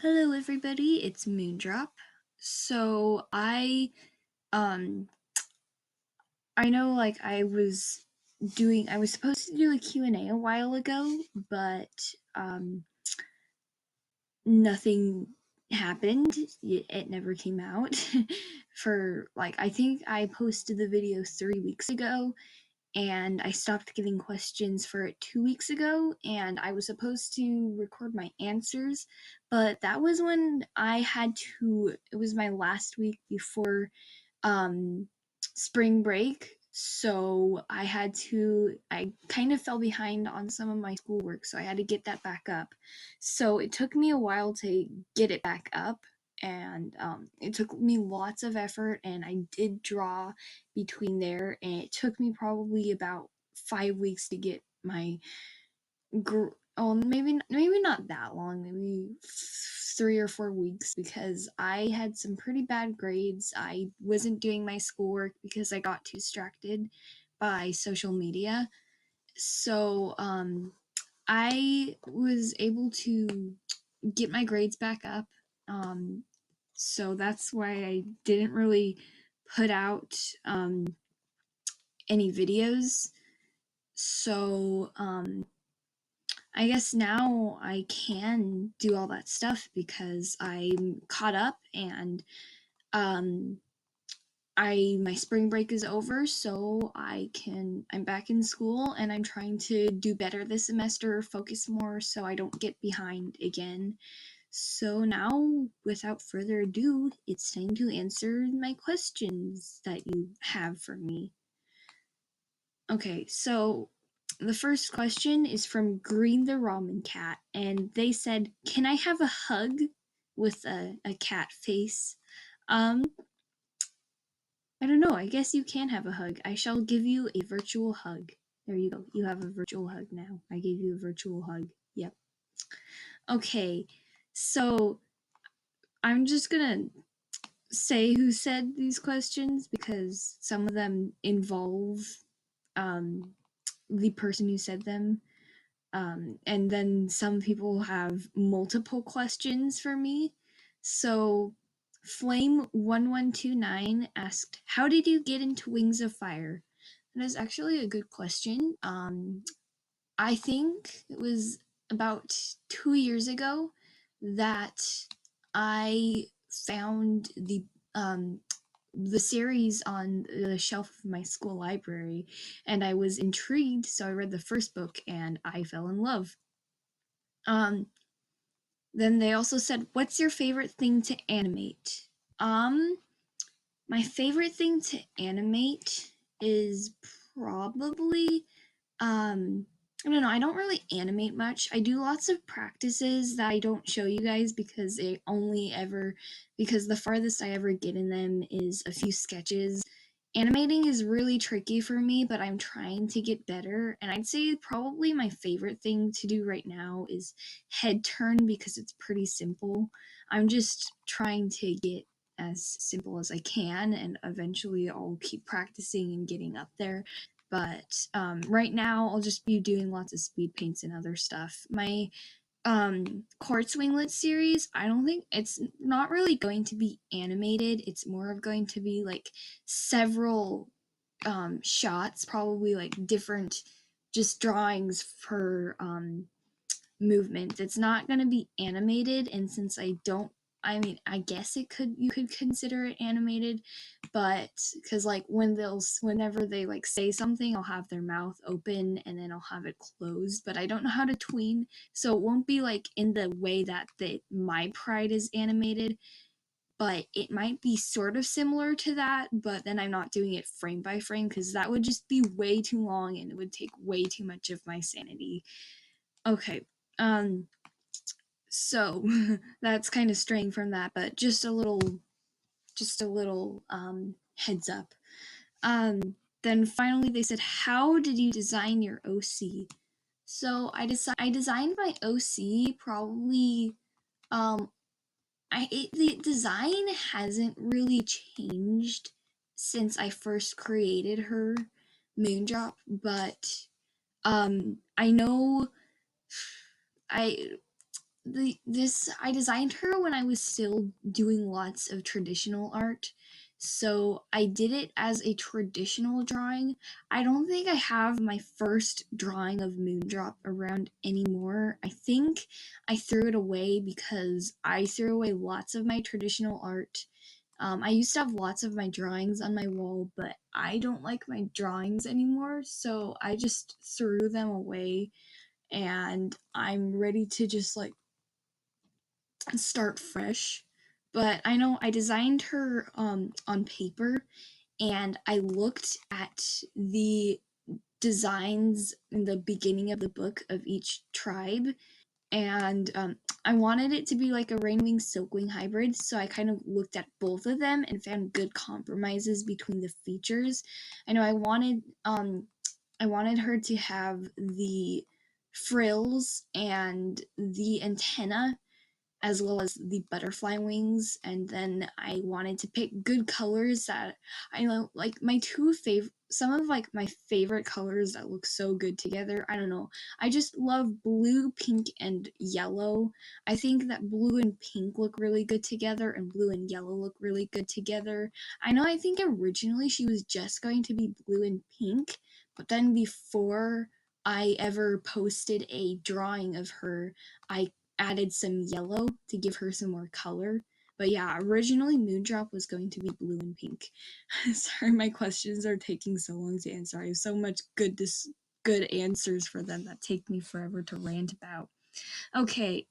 Hello everybody, it's Moondrop. So um I know I was supposed to do a Q&A a while ago, but nothing happened. It never came out for I think I posted the video 3 weeks ago and I stopped getting questions for it 2 weeks ago, and I was supposed to record my answers, but that was when it was my last week before spring break, so I kind of fell behind on some of my schoolwork, so I had to get that back up. So it took me a while to get it back up, and it took me lots of effort, and I did draw between there, and it took me probably about 5 weeks to get my maybe not that long, maybe 3 or 4 weeks, because I had some pretty bad grades. I wasn't doing my schoolwork because I got too distracted by social media. So I was able to get my grades back up. So that's why I didn't really put out any videos. So I guess now I can do all that stuff because I'm caught up, and my spring break is over, so I'm back in school, and I'm trying to do better this semester, focus more so I don't get behind again. So now, without further ado, it's time to answer my questions that you have for me. Okay, so the first question is from Green the Ramen Cat, and they said, "Can I have a hug with a cat face?" I don't know. I guess you can have a hug. I shall give you a virtual hug. There you go. You have a virtual hug now. I gave you a virtual hug. Yep. Okay, so I'm just gonna say who said these questions because some of them involve the person who said them. And then some people have multiple questions for me. So Flame1129 asked, "How did you get into Wings of Fire?" That is actually a good question. I think it was about 2 years ago that I found the series on the shelf of my school library, and I was intrigued, so I read the first book and I fell in love. Then they also said, "What's your favorite thing to animate?" My favorite thing to animate is probably I don't know, I don't really animate much. I do lots of practices that I don't show you guys because the farthest I ever get in them is a few sketches. Animating is really tricky for me, but I'm trying to get better, and I'd say probably my favorite thing to do right now is head turn because it's pretty simple. I'm just trying to get as simple as I can, and eventually I'll keep practicing and getting up there. But right now I'll just be doing lots of speed paints and other stuff. My Quartz Winglet series, I don't think it's not really going to be animated. It's more of going to be like several shots, probably like different just drawings for movement. It's not going to be animated, and since I guess you could consider it animated, but because whenever they like say something, I'll have their mouth open and then I'll have it closed, but I don't know how to tween, so it won't be like in the way that my Pride is animated, but it might be sort of similar to that, but then I'm not doing it frame by frame because that would just be way too long and it would take way too much of my sanity. Okay, so that's kind of straying from that, but just a little heads up. Then finally they said, "How did you design your OC?" So I designed my OC probably the design hasn't really changed since I first created her, Moondrop, but I know I I designed her when I was still doing lots of traditional art. So I did it as a traditional drawing. I don't think I have my first drawing of Moondrop around anymore. I think I threw it away because I threw away lots of my traditional art. I used to have lots of my drawings on my wall, but I don't like my drawings anymore, so I just threw them away, and I'm ready to just like start fresh. But I know I designed her on paper, and I looked at the designs in the beginning of the book of each tribe, and I wanted it to be like a Rainwing Silkwing hybrid, so I kind of looked at both of them and found good compromises between the features. I know I wanted her to have the frills and the antenna as well as the butterfly wings, and then I wanted to pick good colors that I know, like some of like my favorite colors that look so good together. I don't know. I just love blue, pink, and yellow. I think that blue and pink look really good together, and blue and yellow look really good together. I think originally she was just going to be blue and pink, but then before I ever posted a drawing of her, I added some yellow to give her some more color. But yeah, originally Moondrop was going to be blue and pink. Sorry, my questions are taking so long to answer. I have so much good answers for them that take me forever to rant about. Okay,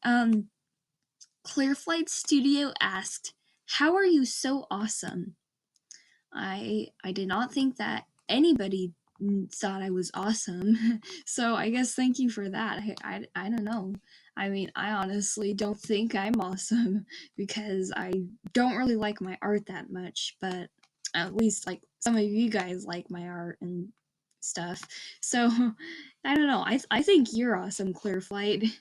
Clearflight Studio asked, "How are you so awesome?" I did not think that anybody thought I was awesome. So I guess thank you for that. I don't know. I mean, I honestly don't think I'm awesome because I don't really like my art that much, but at least like some of you guys like my art and stuff. So I don't know. I think you're awesome, Clearflight.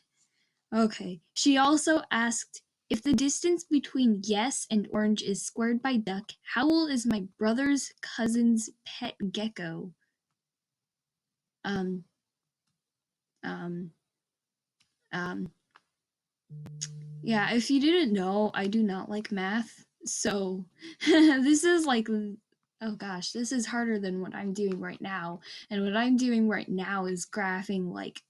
Okay. She also asked, "If the distance between yes and orange is squared by duck, how old is my brother's cousin's pet gecko?" Um, um, um, yeah, if you didn't know, I do not like math. So this is like, oh gosh, this is harder than what I'm doing right now. And what I'm doing right now is graphing like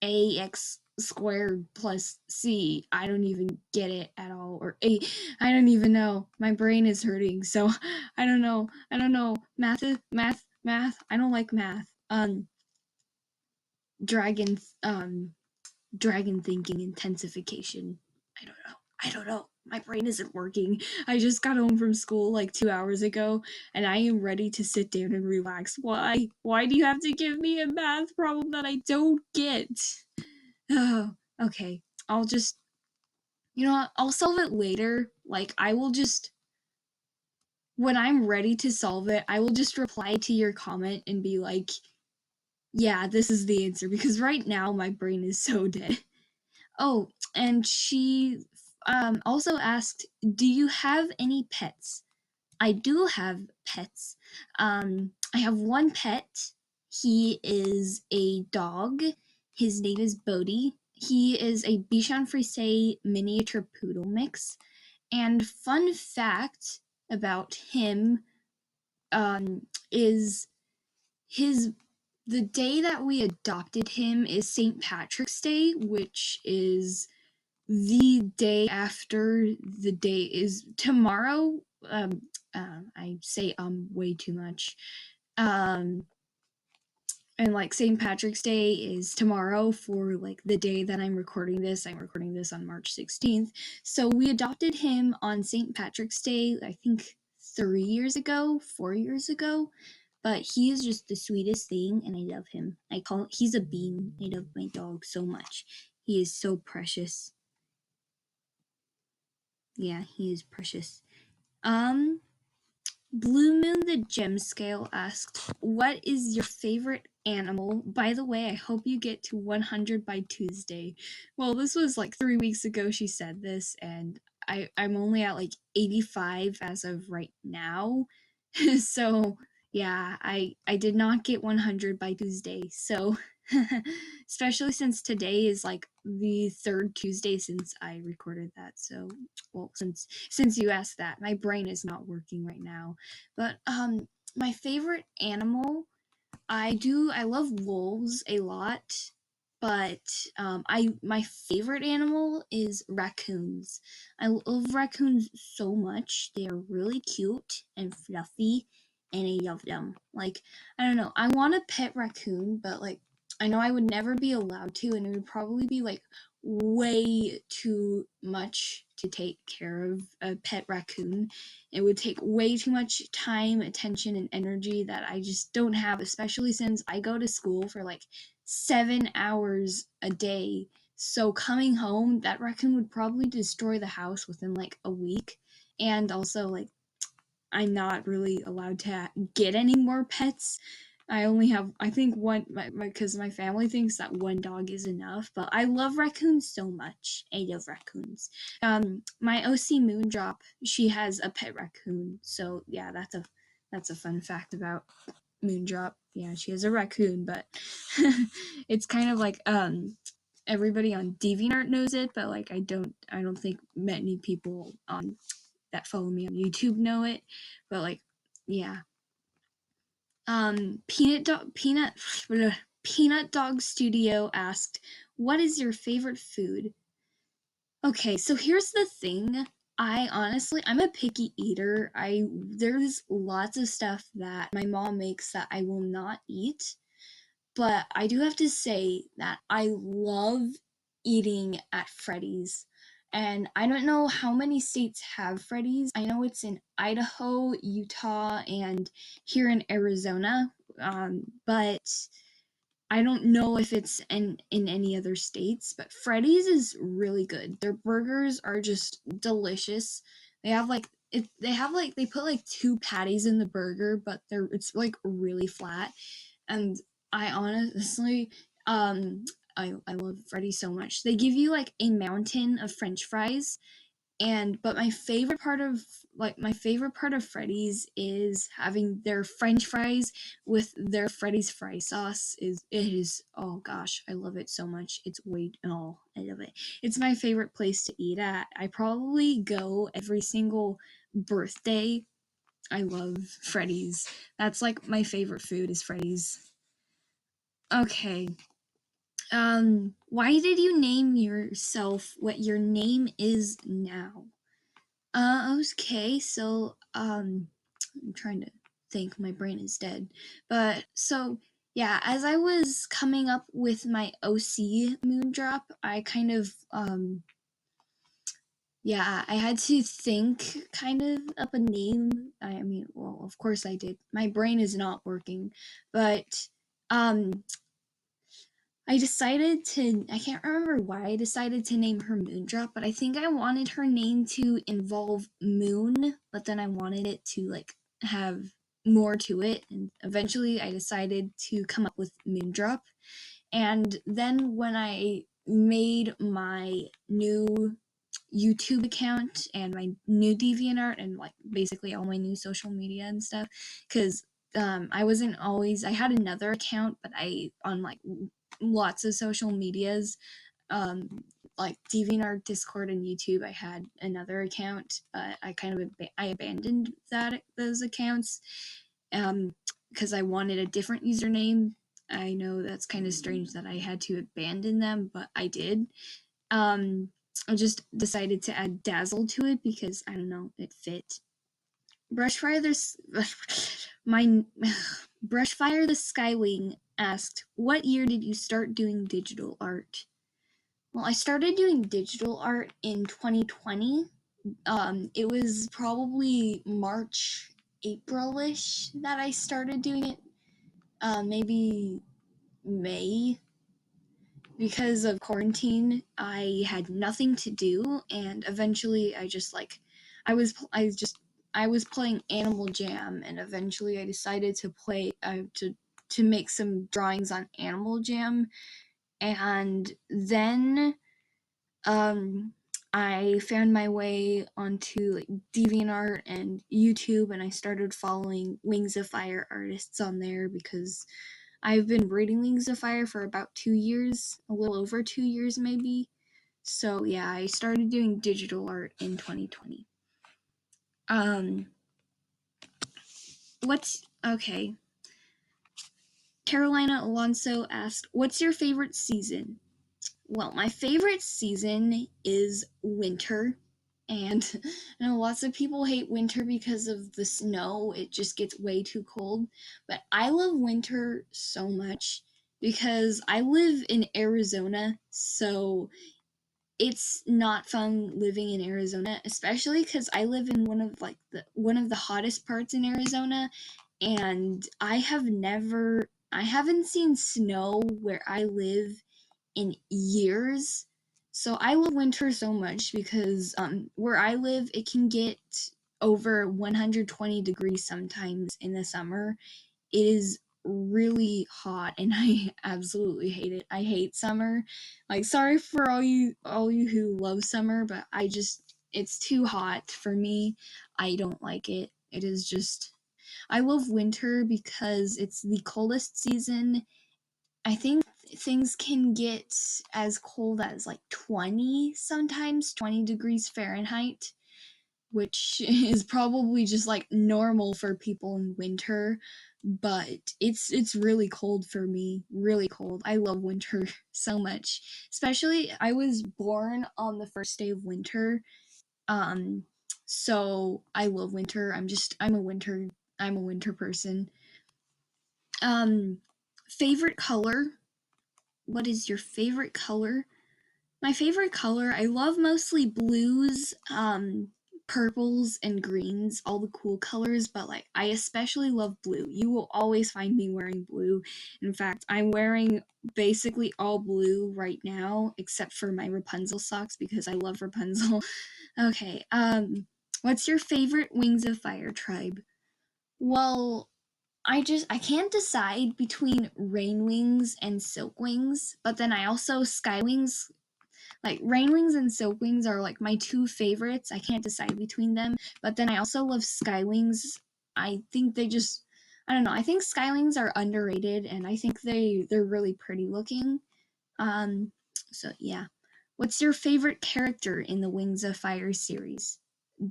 ax squared plus c. I don't even get it at all. Or a, I don't even know. My brain is hurting. So I don't know. Math. I don't like math. Dragon dragon thinking intensification. I don't know. My brain isn't working. I just got home from school like 2 hours ago, and I am ready to sit down and relax. Why? Why do you have to give me a math problem that I don't get? Oh, okay. I'll just, I'll solve it later. Like, when I'm ready to solve it, I will just reply to your comment and be like, yeah, this is the answer, because right now my brain is so dead. Oh, and she also asked, "Do you have any pets?" I do have pets. I have one pet. He is a dog. His name is Bodhi. He is a Bichon Frise miniature poodle mix. And fun fact about him is his the day that we adopted him is St. Patrick's Day, which is the day after the day is tomorrow. I say way too much. And like St. Patrick's Day is tomorrow for like the day that I'm recording this. I'm recording this on March 16th. So we adopted him on St. Patrick's Day, I think 4 years ago. But he is just the sweetest thing, and I love him. He's a bean. I love my dog so much. He is so precious. Yeah, he is precious. Blue Moon the Gem Scale asked, "What is your favorite animal? By the way, I hope you get to 100 by Tuesday." Well, this was like 3 weeks ago she said this, and I'm only at like 85 as of right now. So, yeah, I did not get 100 by Tuesday. So, Especially since today is like the third Tuesday since I recorded that. So, well, since you asked that, my brain is not working right now. But my favorite animal, I love wolves a lot, but my favorite animal is raccoons. I love raccoons so much. They are really cute and fluffy, and I love them. Like, I don't know, I want a pet raccoon, but like I know I would never be allowed to, and it would probably be like way too much to take care of a pet raccoon. It would take way too much time, attention, and energy that I just don't have, especially since I go to school for like 7 hours a day. So coming home, that raccoon would probably destroy the house within like a week. And also, like, I'm not really allowed to get any more pets. I only have, I think, one, because my family thinks that one dog is enough. But I love raccoons so much. I love raccoons. My OC Moondrop, she has a pet raccoon. So yeah, that's a fun fact about Moondrop. Yeah, she has a raccoon, but it's kind of like everybody on DeviantArt knows it, but like I don't think many people that follow me on YouTube know it. But like, yeah. Peanut Dog Studio asked, "What is your favorite food?" Okay, so here's the thing. I'm a picky eater. There's lots of stuff that my mom makes that I will not eat. But I do have to say that I love eating at Freddy's. And I don't know how many states have Freddy's. I know it's in Idaho, Utah, and here in Arizona. But I don't know if it's in any other states. But Freddy's is really good. Their burgers are just delicious. They have like they put like two patties in the burger, but it's like really flat. And I honestly, I love Freddy's so much. They give you like a mountain of French fries, but my favorite part of Freddy's is having their French fries with their Freddy's fry sauce. Oh gosh, I love it so much. I love it. It's my favorite place to eat at. I probably go every single birthday. I love Freddy's. That's like my favorite food is Freddy's. Okay. Why did you name yourself what your name is now? Okay, so, I'm trying to think, my brain is dead. But, so, yeah, as I was coming up with my OC Moondrop, I kind of, yeah, I had to think kind of up a name. I mean, well, of course I did. My brain is not working, but, um, I can't remember why I decided to name her Moondrop, but I think I wanted her name to involve moon, but then I wanted it to like have more to it, and eventually I decided to come up with Moondrop. And then when I made my new YouTube account and my new DeviantArt and like basically all my new social media and stuff, because I had another account, but I on like lots of social medias, um, like DeviantArt, Discord, and YouTube. I had another account, but I abandoned those accounts, because I wanted a different username. I know that's kind of strange that I had to abandon them, but I did. I just decided to add Dazzle to it because I don't know, it fit. Brushfire this my Brushfire the Skywing asked, "What year did you start doing digital art?" Well, I started doing digital art in 2020. It was probably March, April-ish that I started doing it. Maybe May. Because of quarantine, I had nothing to do, and eventually I was I was playing Animal Jam, and eventually I decided to make some drawings on Animal Jam, and then I found my way onto like DeviantArt and YouTube, and I started following Wings of Fire artists on there because I've been reading Wings of Fire for about 2 years, a little over 2 years maybe. So yeah, I started doing digital art in 2020. Okay. Carolina Alonso asked, what's your favorite season? Well, my favorite season is winter. And I know lots of people hate winter because of the snow. It just gets way too cold. But I love winter so much because I live in Arizona. So it's not fun living in Arizona, especially because I live in one of the hottest parts in Arizona, and I haven't seen snow where I live in years. So I love winter so much because where I live it can get over 120 degrees sometimes in the summer. It is really hot and I absolutely hate it. I hate summer. Like, sorry for all you who love summer, but it's too hot for me. I don't like it. It is just I love winter because it's the coldest season. I think things can get as cold as like 20 sometimes, 20 degrees Fahrenheit, which is probably just like normal for people in winter, but it's really cold for me, really cold. I love winter so much. Especially I was born on the first day of winter. Um so I love winter. I'm a winter person. Um Favorite color? What is your favorite color? My favorite color, I love mostly blues, purples, and greens, all the cool colors, but like I especially love blue. You will always find me wearing blue. In fact, I'm wearing basically all blue right now, except for my Rapunzel socks because I love Rapunzel. Okay, what's your favorite Wings of Fire tribe? Well, I can't decide between rain wings and silk wings, but then I also sky wings. Like rain wings and silk wings are like my two favorites. I can't decide between them, but then I also love sky wings. I think I don't know. I think sky wings are underrated, and I think they're really pretty looking. Um, so yeah. What's your favorite character in the Wings of Fire series?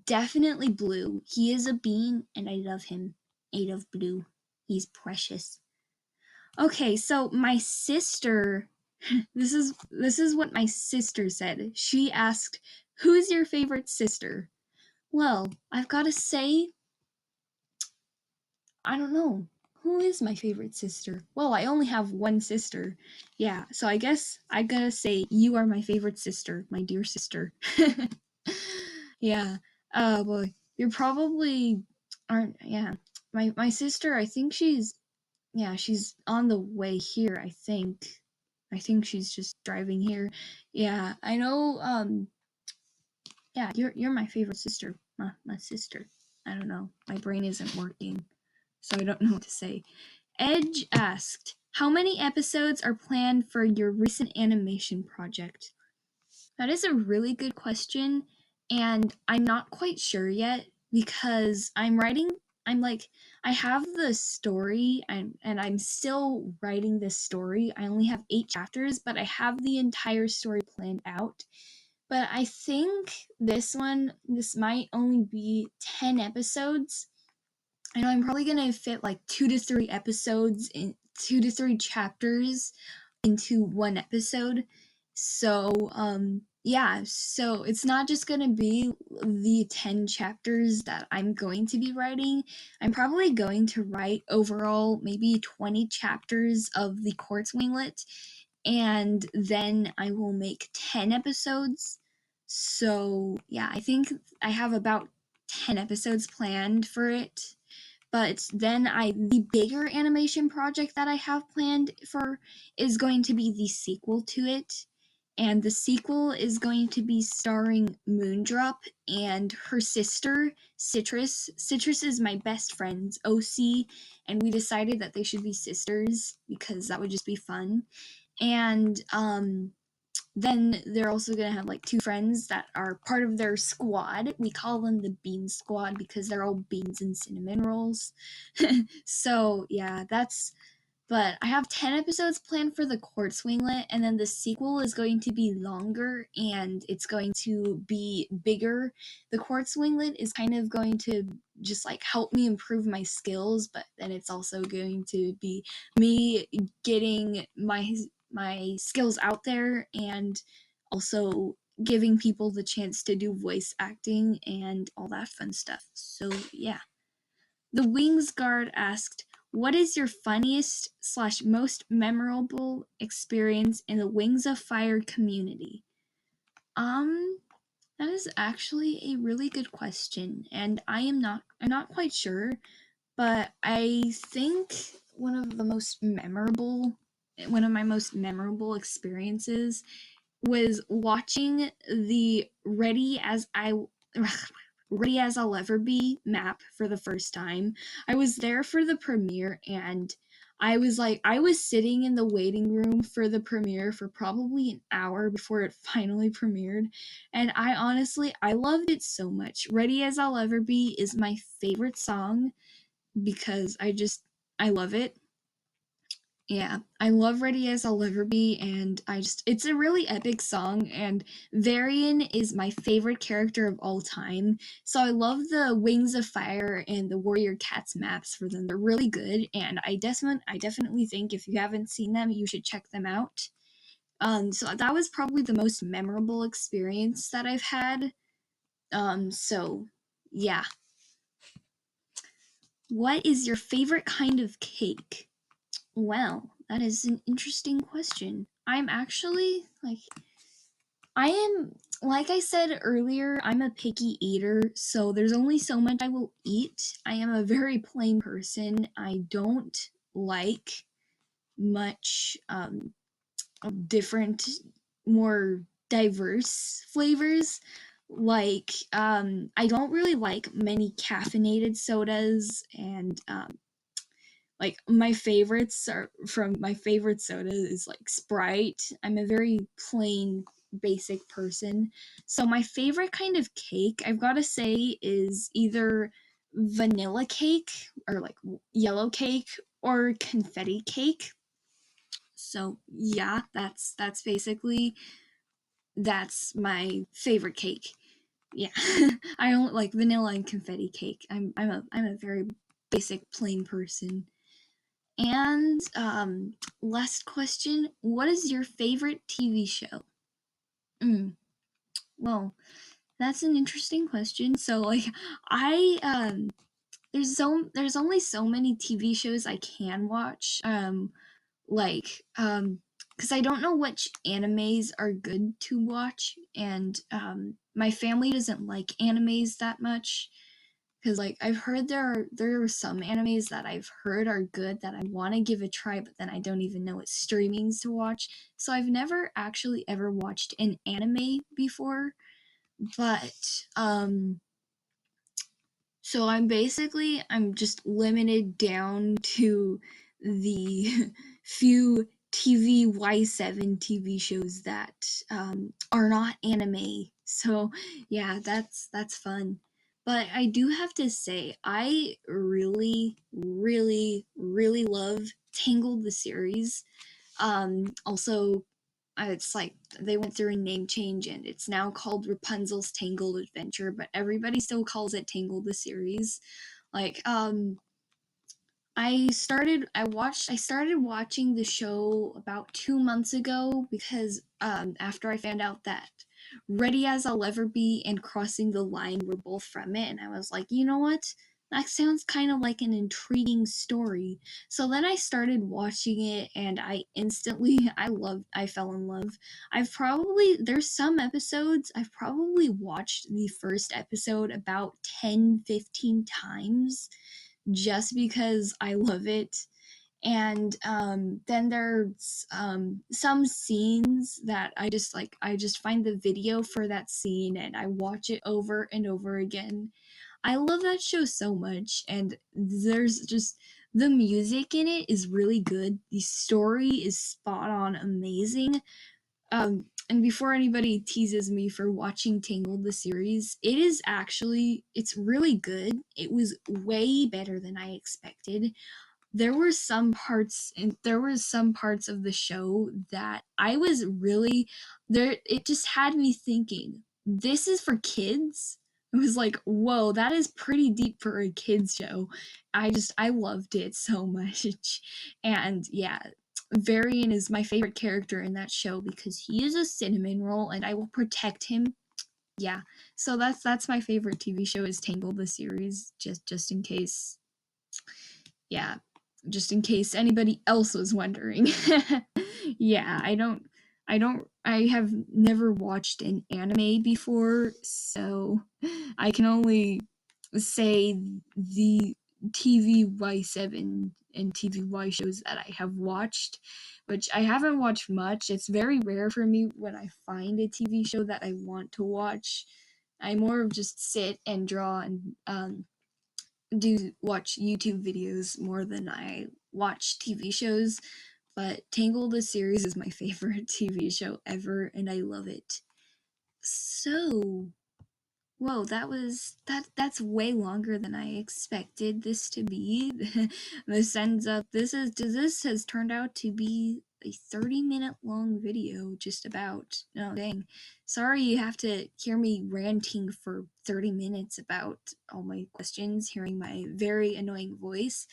Definitely Blue. He is a bean, and I love him. I love Blue. He's precious. Okay, so my sister, this is what my sister said. She asked, "Who's your favorite sister?" Well, I've got to say, I don't know. Who is my favorite sister? Well, I only have one sister. Yeah, so I guess I gotta say you are my favorite sister, my dear sister. Yeah. Boy, you're probably aren't. Yeah, my sister. I think she's on the way here. I think she's just driving here. Yeah, I know. Yeah, you're my favorite sister. My sister. I don't know. My brain isn't working, so I don't know what to say. Edge asked, how many episodes are planned for your recent animation project? That is a really good question, and I'm not quite sure yet because I'm like, I have the story, and I'm still writing this story. I only have 8 chapters, but I have the entire story planned out. But I think this might only be 10 episodes. I know I'm probably gonna fit like 2 to 3 chapters into one episode. So, yeah, so it's not just gonna be the 10 chapters that I'm going to be writing. I'm probably going to write overall maybe 20 chapters of the Quartz Winglet, and then I will make 10 episodes. So, yeah, I think I have about 10 episodes planned for it. But then the bigger animation project that I have planned for is going to be the sequel to it. And the sequel is going to be starring Moondrop and her sister, Citrus. Citrus is my best friend's OC, and we decided that they should be sisters because that would just be fun. And then they're also gonna have like 2 friends that are part of their squad. We call them the Bean Squad because they're all beans and cinnamon rolls. So yeah, but I have 10 episodes planned for the Court Swinglet, and then the sequel is going to be longer and it's going to be bigger. The Court Swinglet is kind of going to just like help me improve my skills, but then it's also going to be me getting my skills out there and also giving people the chance to do voice acting and all that fun stuff. So yeah. The Wings Guard asked, what is your funniest / most memorable experience in the Wings of Fire community? That is actually a really good question, and I'm not quite sure, but I think one of my most memorable experiences was watching the Ready as I'll Ever Be map for the first time. I was there for the premiere, and I was sitting in the waiting room for the premiere for probably an hour before it finally premiered, and I loved it so much. Ready as I'll Ever Be is my favorite song because I love it. Yeah, I love Ready as I'll Ever Be, and it's a really epic song, and Varian is my favorite character of all time. So I love the Wings of Fire and the Warrior Cats maps for them. They're really good, and I definitely think if you haven't seen them, you should check them out. So that was probably the most memorable experience that I've had. So yeah. What is your favorite kind of cake? Well, that is an interesting question. I'm actually like I said earlier, I'm a picky eater, so there's only so much I will eat. I am a very plain person. I don't like much different, more diverse flavors. I don't really like many caffeinated sodas, and my favorite soda is like Sprite. I'm a very plain, basic person. So my favorite kind of cake, I've got to say, is either vanilla cake or like yellow cake or confetti cake. So yeah, that's my favorite cake. Yeah. I don't like vanilla and confetti cake. I'm a very basic, plain person. And last question, what is your favorite TV show? Well, that's an interesting question. So like I there's only so many TV shows I can watch. Because I don't know which animes are good to watch, and my family doesn't like animes that much. Because like I've heard there are some animes that I've heard are good that I want to give a try, but then I don't even know what streamings to watch. So I've never actually ever watched an anime before, but so I'm just limited down to the few Y7 TV shows that are not anime. So yeah, that's fun. But I do have to say, I really, really, really love Tangled the series. Also, it's like they went through a name change and it's now called Rapunzel's Tangled Adventure, but everybody still calls it Tangled the series. Like, I started watching the show about 2 months ago because after I found out that Ready as I'll Ever Be and Crossing the Line were both from it, and I was like, you know what? That sounds kind of like an intriguing story. So then I started watching it, and I fell in love. There's some episodes, I've probably watched the first episode about 10-15 times just because I love it. And then there's some scenes that I just find the video for that scene and I watch it over and over again. I love that show so much, and there's just the music in it is really good. The story is spot on, amazing. And before anybody teases me for watching Tangled the series, it's really good. It was way better than I expected. there were some parts of the show that I was really there. It just had me thinking, this is for kids. It was like, whoa, that is pretty deep for a kids show. I loved it so much. And yeah, Varian is my favorite character in that show because he is a cinnamon roll and I will protect him. Yeah. So that's my favorite TV show is Tangled the series, just in case. Yeah, just in case anybody else was wondering. Yeah, I have never watched an anime before, so I can only say the TVY7 and TVY shows that I have watched, which I haven't watched much. It's very rare for me when I find a TV show that I want to watch. I more of just sit and draw and do watch YouTube videos more than I watch TV shows, but Tangled the series is my favorite TV show ever, and I love it. So, whoa, that's way longer than I expected this to be. This has turned out to be a 30-minute long video, just about. No, dang. Sorry you have to hear me ranting for 30 minutes about all my questions, hearing my very annoying voice.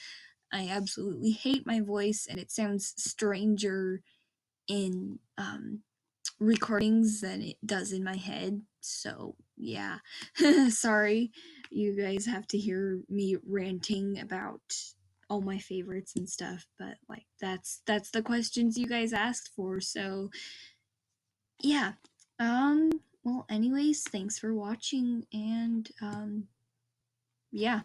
I absolutely hate my voice, and it sounds stranger in recordings than it does in my head. So yeah, sorry you guys have to hear me ranting about all my favorites and stuff, but like that's the questions you guys asked for. So yeah, well anyways, thanks for watching, and yeah.